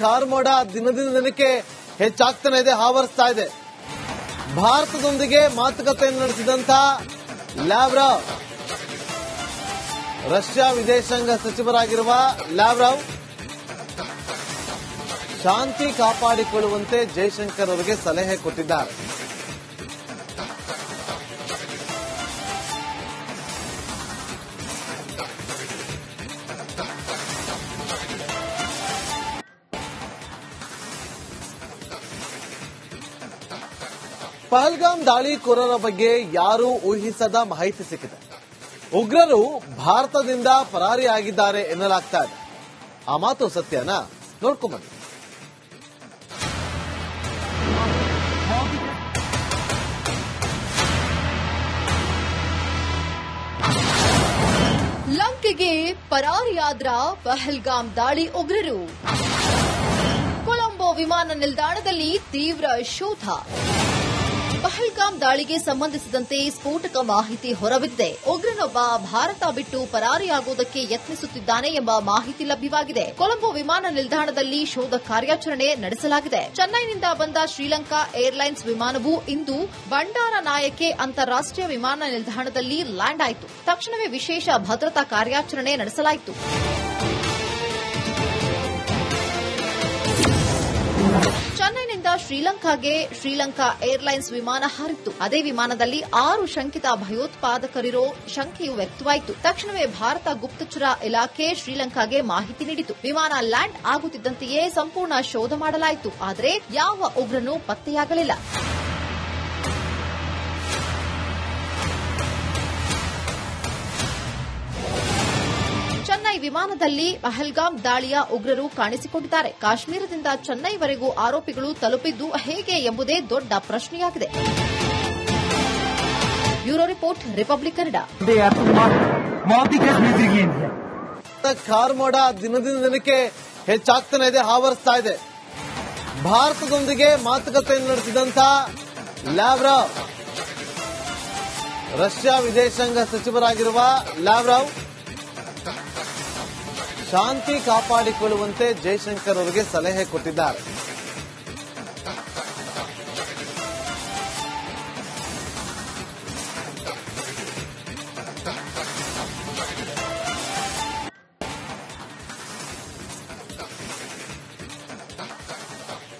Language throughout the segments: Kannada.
ಕಾರ್ಮೋಡ ದಿನದಿಂದ ದಿನಕ್ಕೆ ಹೆಚ್ಚಾಗ್ತಾನೆ ಇದೆ, ಆವರಿಸ್ತಾ ಇದೆ. ಭಾರತದೊಂದಿಗೆ ಮಾತುಕತೆಯನ್ನು ನಡೆಸಿದಂತ ಲ್ಯಾವ್ರಾವ್, ರಷ್ಯಾ ವಿದೇಶಾಂಗ ಸಚಿವರಾಗಿರುವ ಲ್ಯಾವ್ರಾವ್ ಶಾಂತಿ ಕಾಪಾಡಿಕೊಳ್ಳುವಂತೆ ಜೈಶಂಕರ್ ಅವರಿಗೆ ಸಲಹೆ ಕೊಟ್ಟಿದ್ದಾರೆ. ಪಹಲ್ಗಾಮ್ ದಾಳಿಕೋರರ ಬಗ್ಗೆ ಯಾರೂ ಊಹಿಸದ ಮಾಹಿತಿ ಸಿಕ್ಕಿದೆ. ಉಗ್ರರು ಭಾರತದಿಂದ ಪರಾರಿಯಾಗಿದ್ದಾರೆ ಎನ್ನಲಾಗ್ತಾ ಇದೆ. ಆ ಮಾತು ಸತ್ಯನಾ? ನೋಡ್ಕೊಂಬನ್ನಿ. ಲಂಕೆಗೆ ಪರಾರಿಯಾದ್ರ ಪಹಲ್ಗಾಮ್ ದಾಳಿ ಉಗ್ರರು. ಕೊಲಂಬೋ ವಿಮಾನ ನಿಲ್ದಾಣದಲ್ಲಿ ತೀವ್ರ ಶೋಧ. ಪಹಲ್ಗಾಮ್ ದಾಳಿಗೆ ಸಂಬಂಧಿಸಿದಂತೆ ಸ್ಫೋಟಕ ಮಾಹಿತಿ ಹೊರಬಿದ್ದಿದೆ. ಉಗ್ರನೊಬ್ಬ ಭಾರತ ಬಿಟ್ಟು ಪರಾರಿಯಾಗುವುದಕ್ಕೆ ಯತ್ನಿಸುತ್ತಿದ್ದಾನೆ ಎಂಬ ಮಾಹಿತಿ ಲಭ್ಯವಾಗಿದೆ. ಕೊಲಂಬೋ ವಿಮಾನ ನಿಲ್ದಾಣದಲ್ಲಿ ಶೋಧ ಕಾರ್ಯಾಚರಣೆ ನಡೆಸಲಾಗಿದೆ. ಚೆನ್ನೈನಿಂದ ಬಂದ ಶ್ರೀಲಂಕಾ ಏರ್ಲೈನ್ಸ್ ವಿಮಾನವು ಇಂದು ಬಂಡಾರನಾಯಕೆ ಅಂತಾರಾಷ್ಟೀಯ ವಿಮಾನ ನಿಲ್ದಾಣದಲ್ಲಿ ಲ್ಯಾಂಡ್ ಆಯಿತು. ತಕ್ಷಣವೇ ವಿಶೇಷ ಭದ್ರತಾ ಕಾರ್ಯಾಚರಣೆ ನಡೆಸಲಾಯಿತು. ಚೆನ್ನೈನಿಂದ ಶ್ರೀಲಂಕಾಗೆ ಶ್ರೀಲಂಕಾ ಏರ್ಲೈನ್ಸ್ ವಿಮಾನ ಹಾರಿತ್ತು. ಅದೇ ವಿಮಾನದಲ್ಲಿ 6 ಶಂಕಿತ ಭಯೋತ್ಪಾದಕರಿರೋ ಶಂಕೆಯು ವ್ಯಕ್ತವಾಯಿತು. ತಕ್ಷಣವೇ ಭಾರತ ಗುಪ್ತಚರ ಇಲಾಖೆ ಶ್ರೀಲಂಕಾಗೆ ಮಾಹಿತಿ ನೀಡಿತು. ವಿಮಾನ ಲ್ಯಾಂಡ್ ಆಗುತ್ತಿದ್ದಂತೆಯೇ ಸಂಪೂರ್ಣ ಶೋಧ ಮಾಡಲಾಯಿತು. ಆದರೆ ಯಾವ ಉಗ್ರನೂ ಪತ್ತೆಯಾಗಲಿಲ್ಲ. ಚೆನ್ನೈ ವಿಮಾನದಲ್ಲಿ ಪಹಲ್ಗಾಮ್ ದಾಳಿಯ ಉಗ್ರರು ಕಾಣಿಸಿಕೊಂಡಿದ್ದಾರೆ. ಕಾಶ್ಮೀರದಿಂದ ಚೆನ್ನೈವರೆಗೂ ಆರೋಪಿಗಳು ತಲುಪಿದ್ದು ಹೇಗೆ ಎಂಬುದೇ ದೊಡ್ಡ ಪ್ರಶ್ನೆಯಾಗಿದೆ. Bureau report, Republic Kannada. ಕಾರ್ಮೋಡ ದಿನದಿಂದ ದಿನಕ್ಕೆ ಹೆಚ್ಚಾಗ್ತಾನೆ ಇದೆ, ಆವರಿಸ್ತಾ ಇದೆ. ಭಾರತದೊಂದಿಗೆ ಮಾತುಕತೆಯನ್ನು ನಡೆಸಿದಂತ ಲ್ಯಾವ್ರಾವ್, ರಷ್ಯಾ ವಿದೇಶಾಂಗ ಸಚಿವರಾಗಿರುವ ಲ್ಯಾವ್ರಾವ್ ಶಾಂತಿ ಕಾಪಾಡಿಕೊಳ್ಳುವಂತೆ ಜೈಶಂಕರ್ ಅವರಿಗೆ ಸಲಹೆ ಕೊಟ್ಟಿದ್ದಾರೆ.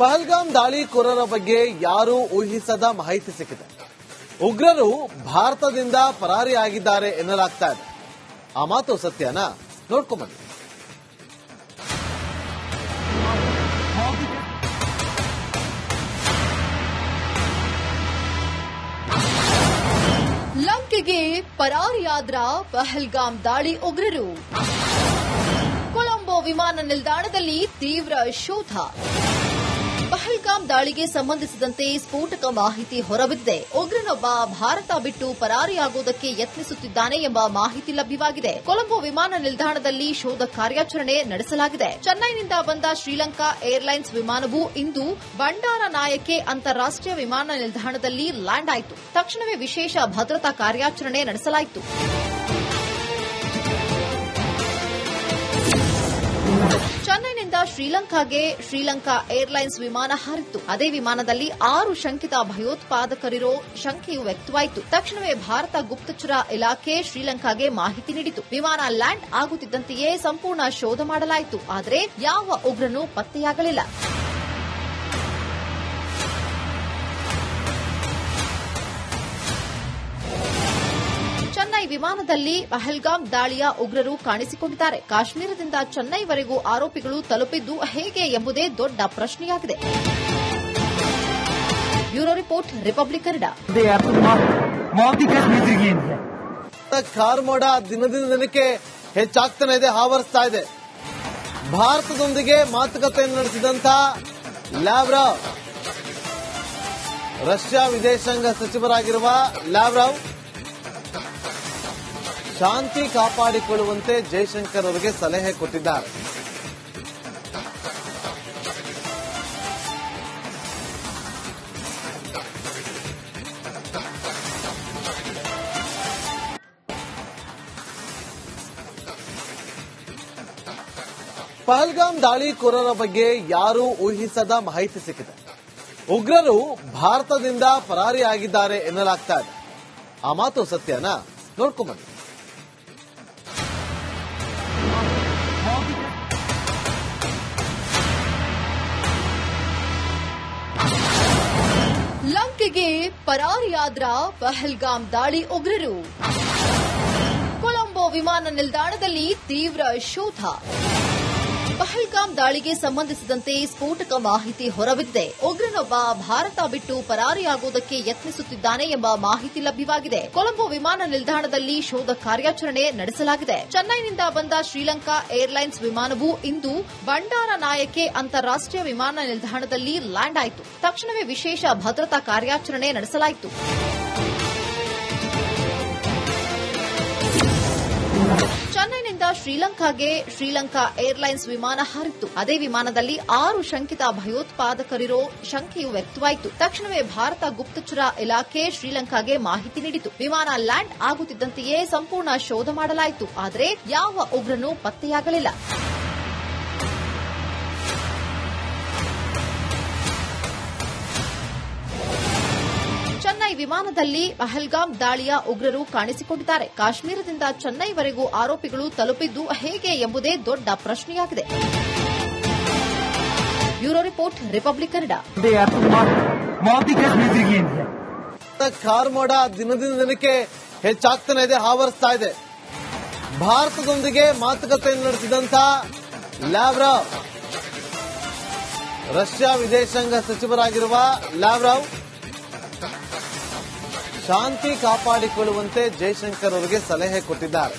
ಪಹಲ್ಗಾಮ್ ದಾಳಿಕೋರರ ಬಗ್ಗೆ ಯಾರೂ ಊಹಿಸದ ಮಾಹಿತಿ ಸಿಕ್ಕಿದೆ. ಉಗ್ರರು ಭಾರತದಿಂದ ಪರಾರಿಯಾಗಿದ್ದಾರೆ ಎನ್ನಲಾಗ್ತಾ ಇದೆ. ಆ ಮಾತು ಸತ್ಯನಾ? ನೋಡ್ಕೊಂಬನ್ನಿ. ಲಂಕೆಗೆ ಪರಾರಿಯಾದ್ರ ಪಹಲ್ಗಾಮ್ ದಾಳಿ ಉಗ್ರರು. ಕೊಲಂಬೋ ವಿಮಾನ ನಿಲ್ದಾಣದಲ್ಲಿ ತೀವ್ರ ಶೋಧ. ಪಹಲ್ಗಾಮ್ ದಾಳಿಗೆ ಸಂಬಂಧಿಸಿದಂತೆ ಸ್ಫೋಟಕ ಮಾಹಿತಿ ಹೊರಬಿದ್ದಿದೆ. ಉಗ್ರನೊಬ್ಬ ಭಾರತ ಬಿಟ್ಟು ಪರಾರಿಯಾಗುವುದಕ್ಕೆ ಯತ್ನಿಸುತ್ತಿದ್ದಾನೆ ಎಂಬ ಮಾಹಿತಿ ಲಭ್ಯವಾಗಿದೆ. ಕೊಲಂಬೋ ವಿಮಾನ ನಿಲ್ದಾಣದಲ್ಲಿ ಶೋಧ ಕಾರ್ಯಾಚರಣೆ ನಡೆಸಲಾಗಿದೆ. ಚೆನ್ನೈನಿಂದ ಬಂದ ಶ್ರೀಲಂಕಾ ಏರ್ಲೈನ್ಸ್ ವಿಮಾನವು ಇಂದು ಬಂಡಾರನಾಯಕೆ ಅಂತಾರಾಷ್ಟೀಯ ವಿಮಾನ ನಿಲ್ದಾಣದಲ್ಲಿ ಲ್ಯಾಂಡ್ ಆಯಿತು. ತಕ್ಷಣವೇ ವಿಶೇಷ ಭದ್ರತಾ ಕಾರ್ಯಾಚರಣೆ ನಡೆಸಲಾಯಿತು. ಚೆನ್ನೈನಿಂದ ಶ್ರೀಲಂಕಾಗೆ ಶ್ರೀಲಂಕಾ ಏರ್ಲೈನ್ಸ್ ವಿಮಾನ ಹಾರಿತ್ತು. ಅದೇ ವಿಮಾನದಲ್ಲಿ 6 ಶಂಕಿತ ಭಯೋತ್ಪಾದಕರಿರೋ ಶಂಕೆಯು ವ್ಯಕ್ತವಾಯಿತು. ತಕ್ಷಣವೇ ಭಾರತ ಗುಪ್ತಚರ ಇಲಾಖೆ ಶ್ರೀಲಂಕಾಗೆ ಮಾಹಿತಿ ನೀಡಿತು. ವಿಮಾನ ಲ್ಯಾಂಡ್ ಆಗುತ್ತಿದ್ದಂತೆಯೇ ಸಂಪೂರ್ಣ ಶೋಧ ಮಾಡಲಾಯಿತು. ಆದರೆ ಯಾವ ಉಗ್ರನೂ ಪತ್ತೆಯಾಗಲಿಲ್ಲ. ಚೆನ್ನೈ ವಿಮಾನದಲ್ಲಿ ಪಹಲ್ಗಾಮ್ ದಾಳಿಯ ಉಗ್ರರು ಕಾಣಿಸಿಕೊಂಡಿದ್ದಾರೆ. ಕಾಶ್ಮೀರದಿಂದ ಚೆನ್ನೈವರೆಗೂ ಆರೋಪಿಗಳು ತಲುಪಿದ್ದು ಹೇಗೆ ಎಂಬುದೇ ದೊಡ್ಡ ಪ್ರಶ್ನೆಯಾಗಿದೆ. Bureau report, Republic Kannada. ಕಾರ್ಮೋಡ ದಿನದಿಂದ ದಿನಕ್ಕೆ ಹೆಚ್ಚಾಗ್ತಾನೆ ಇದೆ, ಆವರಿಸ್ತಾ ಇದೆ. ಭಾರತದೊಂದಿಗೆ ಮಾತುಕತೆಯನ್ನು ನಡೆಸಿದಂತ ಲ್ಯಾವ್ರಾವ್, ರಷ್ಯಾ ವಿದೇಶಾಂಗ ಸಚಿವರಾಗಿರುವ ಲ್ಯಾವ್ರಾವ್ ಶಾಂತಿ ಕಾಪಾಡಿಕೊಳ್ಳುವಂತೆ ಜೈಶಂಕರ್ ಅವರಿಗೆ ಸಲಹೆ ಕೊಟ್ಟಿದ್ದಾರೆ. ಪಹಲ್ಗಾಮ್ ದಾಳಿಕೋರರ ಬಗ್ಗೆ ಯಾರೂ ಊಹಿಸದ ಮಾಹಿತಿ ಸಿಕ್ಕಿದೆ. ಉಗ್ರರು ಭಾರತದಿಂದ ಪರಾರಿಯಾಗಿದ್ದಾರೆ ಎನ್ನಲಾಗ್ತಾ ಇದೆ. ಆ ಮಾತು ಸತ್ಯನಾ? ನೋಡ್ಕೊಂಬನ್ನಿ. ಲಂಕೆಗೆ ಪರಾರಿಯಾದ್ರ ಪಹಲ್ಗಾಮ್ ದಾಳಿ ಉಗ್ರರು. ಕೊಲಂಬೋ ವಿಮಾನ ನಿಲ್ದಾಣದಲ್ಲಿ ತೀವ್ರ ಶೋಧ. ಪಹಲ್ಗಾಮ್ ದಾಳಿಗೆ ಸಂಬಂಧಿಸಿದಂತೆ ಸ್ಫೋಟಕ ಮಾಹಿತಿ ಹೊರಬಿದ್ದಿದೆ. ಉಗ್ರನೊಬ್ಬ ಭಾರತ ಬಿಟ್ಟು ಪರಾರಿಯಾಗುವುದಕ್ಕೆ ಯತ್ನಿಸುತ್ತಿದ್ದಾನೆ ಎಂಬ ಮಾಹಿತಿ ಲಭ್ಯವಾಗಿದೆ. ಕೊಲಂಬೋ ವಿಮಾನ ನಿಲ್ದಾಣದಲ್ಲಿ ಶೋಧ ಕಾರ್ಯಾಚರಣೆ ನಡೆಸಲಾಗಿದೆ. ಚೆನ್ನೈನಿಂದ ಬಂದ ಶ್ರೀಲಂಕಾ ಏರ್ಲೈನ್ಸ್ ವಿಮಾನವು ಇಂದು ಬಂಡಾರನಾಯಕೆ ಅಂತಾರಾಷ್ಟೀಯ ವಿಮಾನ ನಿಲ್ದಾಣದಲ್ಲಿ ಲ್ಯಾಂಡ್ ಆಯಿತು. ತಕ್ಷಣವೇ ವಿಶೇಷ ಭದ್ರತಾ ಕಾರ್ಯಾಚರಣೆ ನಡೆಸಲಾಯಿತು. ಚೆನ್ನೈನಿಂದ ಶ್ರೀಲಂಕಾಗೆ ಶ್ರೀಲಂಕಾ ಏರ್ಲೈನ್ಸ್ ವಿಮಾನ ಹಾರಿತ್ತು. ಅದೇ ವಿಮಾನದಲ್ಲಿ 6 ಶಂಕಿತ ಭಯೋತ್ಪಾದಕರಿರೋ ಶಂಕೆಯು ವ್ಯಕ್ತವಾಯಿತು. ತಕ್ಷಣವೇ ಭಾರತ ಗುಪ್ತಚರ ಇಲಾಖೆ ಶ್ರೀಲಂಕಾಗೆ ಮಾಹಿತಿ ನೀಡಿತು. ವಿಮಾನ ಲ್ಯಾಂಡ್ ಆಗುತ್ತಿದ್ದಂತೆಯೇ ಸಂಪೂರ್ಣ ಶೋಧ ಮಾಡಲಾಯಿತು. ಆದರೆ ಯಾವ ಉಗ್ರನೂ ಪತ್ತೆಯಾಗಲಿಲ್ಲ. ಚೆನ್ನೈ ವಿಮಾನದಲ್ಲಿ ಪಹಲ್ಗಾಮ್ ದಾಳಿಯ ಉಗ್ರರು ಕಾಣಿಸಿಕೊಂಡಿದ್ದಾರೆ. ಕಾಶ್ಮೀರದಿಂದ ಚೆನ್ನೈವರೆಗೂ ಆರೋಪಿಗಳು ತಲುಪಿದ್ದು ಹೇಗೆ ಎಂಬುದೇ ದೊಡ್ಡ ಪ್ರಶ್ನೆಯಾಗಿದೆ. Bureau report, Republic Kannada. ಕಾರ್ಮೋಡ ದಿನದಿಂದ ದಿನಕ್ಕೆ ಹೆಚ್ಚಾಗ್ತಾನೆ ಇದೆ, ಆವರಿಸ್ತಾ ಇದೆ. ಭಾರತದೊಂದಿಗೆ ಮಾತುಕತೆ ನಡೆಸಿದಂತ ಲಾವ್ರವ್, ರಷ್ಯಾ ವಿದೇಶಾಂಗ ಸಚಿವರಾಗಿರುವ ಲಾವ್ರವ್ ಶಾಂತಿ ಕಾಪಾಡಿಕೊಳ್ಳುವಂತೆ ಜೈಶಂಕರ್ ಅವರಿಗೆ ಸಲಹೆ ಕೊಟ್ಟಿದ್ದಾರೆ.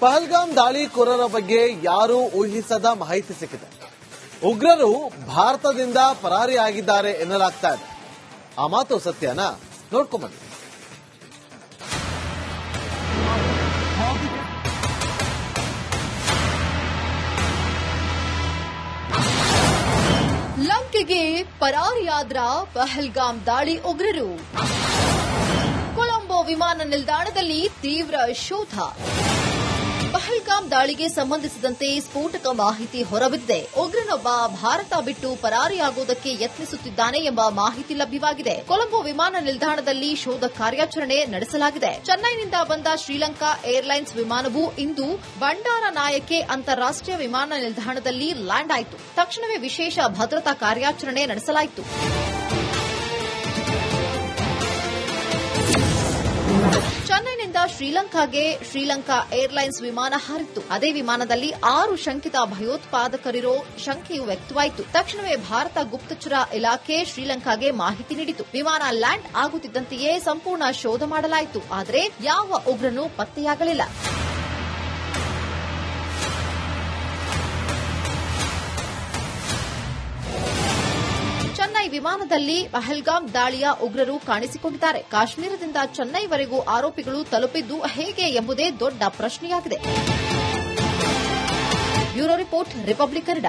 ಪಹಲ್ಗಾಮ್ ದಾಳಿಕೋರರ ಬಗ್ಗೆ ಯಾರೂ ಊಹಿಸದ ಮಾಹಿತಿ ಸಿಕ್ಕಿದೆ. ಉಗ್ರರು ಭಾರತದಿಂದ ಪರಾರಿಯಾಗಿದ್ದಾರೆ ಎನ್ನಲಾಗ್ತಾ ಇದೆ. ಆ ಮಾತು ಸತ್ಯನಾ? ನೋಡ್ಕೊಂಬನ್ನಿ. ಲಂಕೆಗೆ ಪರಾರಿಯಾದ್ರ ಪಹಲ್ಗಾಮ್ ದಾಳಿ ಉಗ್ರರು. ಕೊಲಂಬೋ ವಿಮಾನ ನಿಲ್ದಾಣದಲ್ಲಿ ತೀವ್ರ ಶೋಧ. ಪಹಲ್ಗಾಮ್ ದಾಳಿಗೆ ಸಂಬಂಧಿಸಿದಂತೆ ಸ್ಫೋಟಕ ಮಾಹಿತಿ ಹೊರಬಿದ್ದಿದೆ. ಉಗ್ರನೊಬ್ಬ ಭಾರತ ಬಿಟ್ಟು ಪರಾರಿಯಾಗುವುದಕ್ಕೆ ಯತ್ನಿಸುತ್ತಿದ್ದಾನೆ ಎಂಬ ಮಾಹಿತಿ ಲಭ್ಯವಾಗಿದೆ. ಕೊಲಂಬೋ ವಿಮಾನ ನಿಲ್ದಾಣದಲ್ಲಿ ಶೋಧ ಕಾರ್ಯಾಚರಣೆ ನಡೆಸಲಾಗಿದೆ. ಚೆನ್ನೈನಿಂದ ಬಂದ ಶ್ರೀಲಂಕಾ ಏರ್ಲೈನ್ಸ್ ವಿಮಾನವು ಇಂದು ಬಂಡಾರನಾಯಕೆ ಅಂತಾರಾಷ್ಟೀಯ ವಿಮಾನ ನಿಲ್ದಾಣದಲ್ಲಿ ಲ್ಯಾಂಡ್ ಆಯಿತು. ತಕ್ಷಣವೇ ವಿಶೇಷ ಭದ್ರತಾ ಕಾರ್ಯಾಚರಣೆ ನಡೆಸಲಾಯಿತು. ಚೆನ್ನೈನಿಂದ ಶ್ರೀಲಂಕಾಗೆ ಶ್ರೀಲಂಕಾ ಏರ್ಲೈನ್ಸ್ ವಿಮಾನ ಹಾರಿತ್ತು. ಅದೇ ವಿಮಾನದಲ್ಲಿ 6 ಶಂಕಿತ ಭಯೋತ್ಪಾದಕರಿರೋ ಶಂಕೆಯು ವ್ಯಕ್ತವಾಯಿತು. ತಕ್ಷಣವೇ ಭಾರತ ಗುಪ್ತಚರ ಇಲಾಖೆ ಶ್ರೀಲಂಕಾಗೆ ಮಾಹಿತಿ ನೀಡಿತು. ವಿಮಾನ ಲ್ಯಾಂಡ್ ಆಗುತ್ತಿದ್ದಂತೆಯೇ ಸಂಪೂರ್ಣ ಶೋಧ ಮಾಡಲಾಯಿತು. ಆದರೆ ಯಾವ ಉಗ್ರನೂ ಪತ್ತೆಯಾಗಲಿಲ್ಲ. ಚೆನ್ನೈ ವಿಮಾನದಲ್ಲಿ ಪಹಲ್ಗಾಮ್ ದಾಳಿಯ ಉಗ್ರರು ಕಾಣಿಸಿಕೊಂಡಿದ್ದಾರೆ. ಕಾಶ್ಮೀರದಿಂದ ಚೆನ್ನೈವರೆಗೂ ಆರೋಪಿಗಳು ತಲುಪಿದ್ದು ಹೇಗೆ ಎಂಬುದೇ ದೊಡ್ಡ ಪ್ರಶ್ನೆಯಾಗಿದೆ. Bureau report, Republic Kannada.